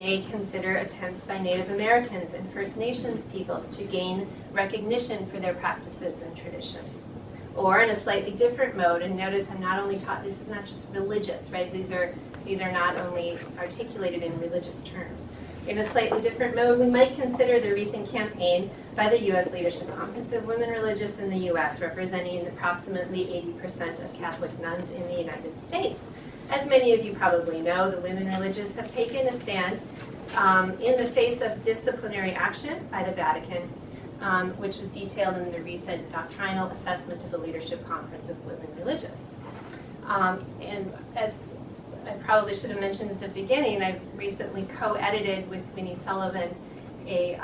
may consider attempts by Native Americans and First Nations peoples to gain recognition for their practices and traditions. Or in a slightly different mode, and notice I'm not only taught, this is not just religious, right? These are not only articulated in religious terms. In a slightly different mode, we might consider the recent campaign by the U.S. Leadership Conference of Women Religious in the U.S., representing approximately 80% of Catholic nuns in the United States. As many of you probably know, the women religious have taken a stand in the face of disciplinary action by the Vatican, which was detailed in the recent doctrinal assessment of the Leadership Conference of Women Religious. And as I probably should have mentioned at the beginning, I've recently co-edited with Winnie Sullivan a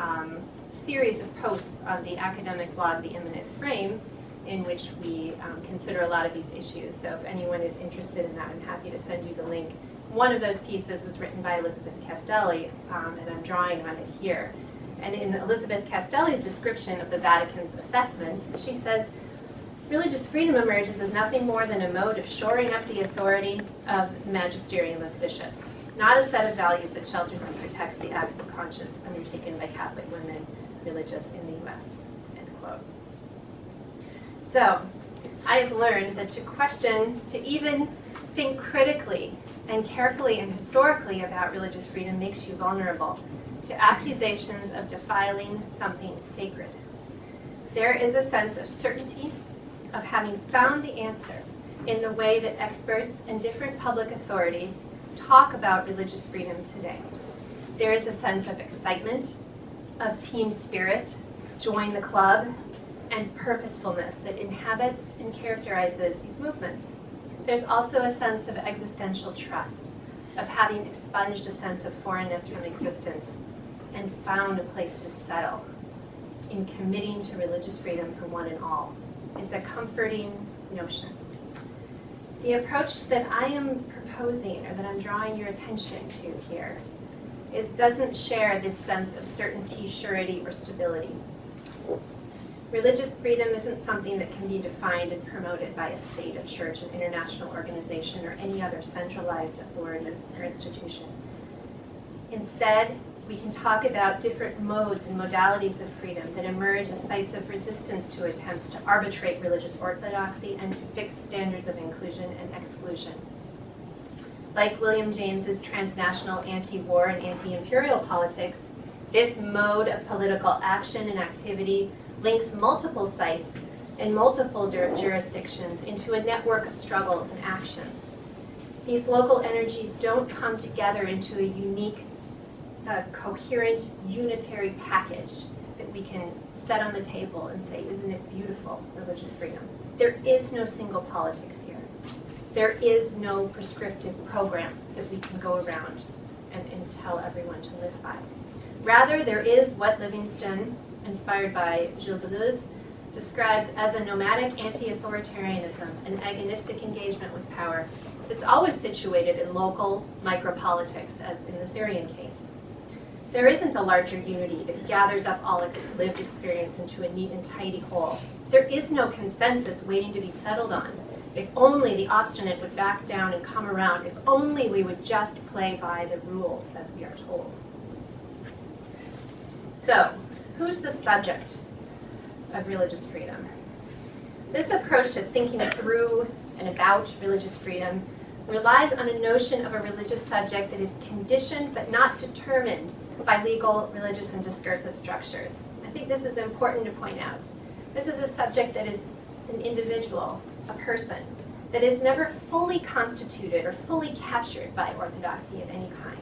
series of posts on the academic blog, The Immanent Frame, in which we consider a lot of these issues. So if anyone is interested in that, I'm happy to send you the link. One of those pieces was written by Elizabeth Castelli, and I'm drawing on it here. And in Elizabeth Castelli's description of the Vatican's assessment, she says, religious freedom emerges as nothing more than a mode of shoring up the authority of the magisterium of bishops, not a set of values that shelters and protects the acts of conscience undertaken by Catholic women religious in the U.S., end quote. So, I have learned that to question, to even think critically and carefully and historically about religious freedom makes you vulnerable to accusations of defiling something sacred. There is a sense of certainty of having found the answer in the way that experts and different public authorities talk about religious freedom today. There is a sense of excitement, of team spirit, join the club, and purposefulness that inhabits and characterizes these movements. There's also a sense of existential trust, of having expunged a sense of foreignness from existence and found a place to settle in committing to religious freedom for one and all. It's a comforting notion. The approach that I am proposing, or that I'm drawing your attention to here, doesn't share this sense of certainty, surety, or stability. Religious freedom isn't something that can be defined and promoted by a state, a church, an international organization, or any other centralized authority or institution. Instead, we can talk about different modes and modalities of freedom that emerge as sites of resistance to attempts to arbitrate religious orthodoxy and to fix standards of inclusion and exclusion. Like William James's transnational anti-war and anti-imperial politics, this mode of political action and activity links multiple sites and multiple jurisdictions into a network of struggles and actions. These local energies don't come together into a unique, coherent, unitary package that we can set on the table and say, isn't it beautiful, religious freedom? There is no single politics here. There is no prescriptive program that we can go around and tell everyone to live by. Rather, there is what Livingston, inspired by Gilles Deleuze, describes as a nomadic anti-authoritarianism, an agonistic engagement with power that's always situated in local micropolitics, as in the Syrian case. There isn't a larger unity that gathers up all lived experience into a neat and tidy whole. There is no consensus waiting to be settled on. If only the obstinate would back down and come around, if only we would just play by the rules as we are told. So, who's the subject of religious freedom? This approach to thinking through and about religious freedom relies on a notion of a religious subject that is conditioned but not determined by legal, religious, and discursive structures. I think this is important to point out. This is a subject that is an individual, a person, that is never fully constituted or fully captured by orthodoxy of any kind.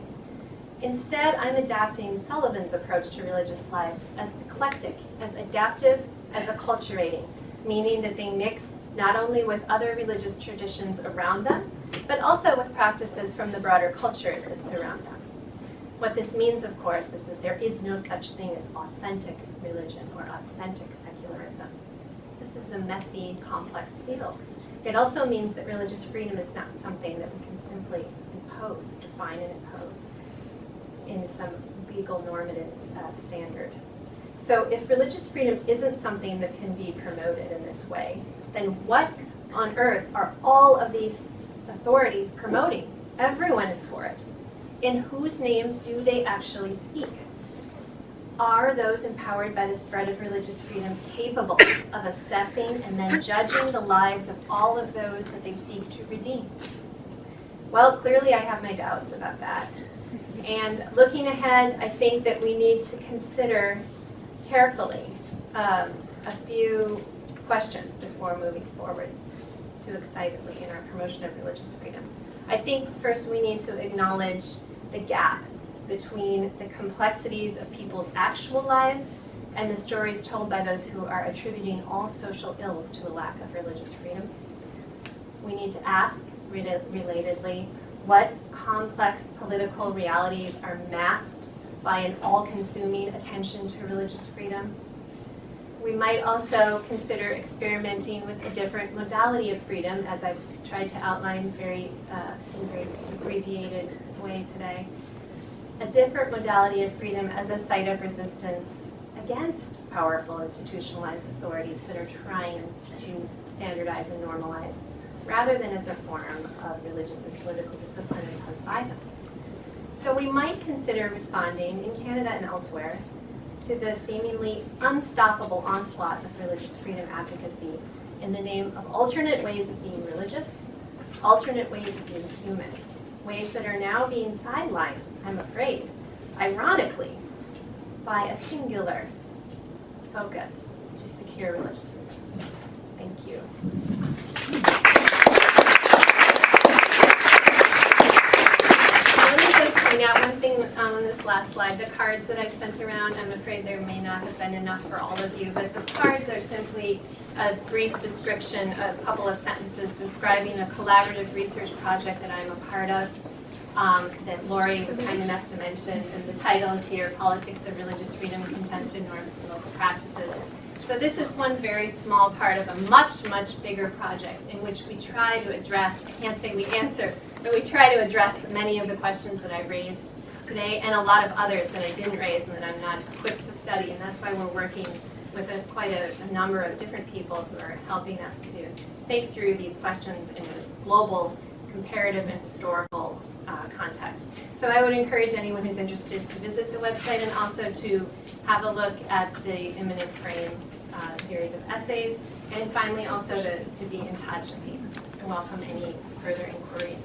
Instead, I'm adapting Sullivan's approach to religious lives as eclectic, as adaptive, as acculturating, meaning that they mix not only with other religious traditions around them, but also with practices from the broader cultures that surround them. What this means, of course, is that there is no such thing as authentic religion or authentic secularism. This is a messy, complex field. It also means that religious freedom is not something that we can simply impose, define and impose in some legal normative standard. So if religious freedom isn't something that can be promoted in this way, then what on earth are all of these authorities promoting? Everyone is for it. In whose name do they actually speak? Are those empowered by the spread of religious freedom capable of assessing and then judging the lives of all of those that they seek to redeem? Well, clearly I have my doubts about that. And looking ahead, I think that we need to consider carefully a few questions before moving forward too excitedly in our promotion of religious freedom. I think first we need to acknowledge the gap between the complexities of people's actual lives and the stories told by those who are attributing all social ills to a lack of religious freedom. We need to ask, relatedly, what complex political realities are masked by an all-consuming attention to religious freedom. We might also consider experimenting with a different modality of freedom, as I've tried to outline in a very abbreviated way today. A different modality of freedom as a site of resistance against powerful institutionalized authorities that are trying to standardize and normalize, rather than as a form of religious and political discipline imposed by them. So we might consider responding, in Canada and elsewhere, to the seemingly unstoppable onslaught of religious freedom advocacy in the name of alternate ways of being religious, alternate ways of being human, ways that are now being sidelined, I'm afraid, ironically, by a singular focus to secure religious freedom. Thank you. Point out one thing on this last slide. The cards that I sent around, I'm afraid there may not have been enough for all of you, but the cards are simply a brief description, a couple of sentences describing a collaborative research project that I'm a part of, that Lori was kind enough to mention, and the title is here, Politics of Religious Freedom, Contested Norms and Local Practices. So this is one very small part of a much, much bigger project in which we try to address, I can't say we answer, but we try to address many of the questions that I raised today and a lot of others that I didn't raise and that I'm not equipped to study. And that's why we're working with quite a number of different people who are helping us to think through these questions in a global, comparative, and historical context. So I would encourage anyone who's interested to visit the website and also to have a look at the Imminent Frame series of essays, and finally also to be in touch. I welcome any further inquiries.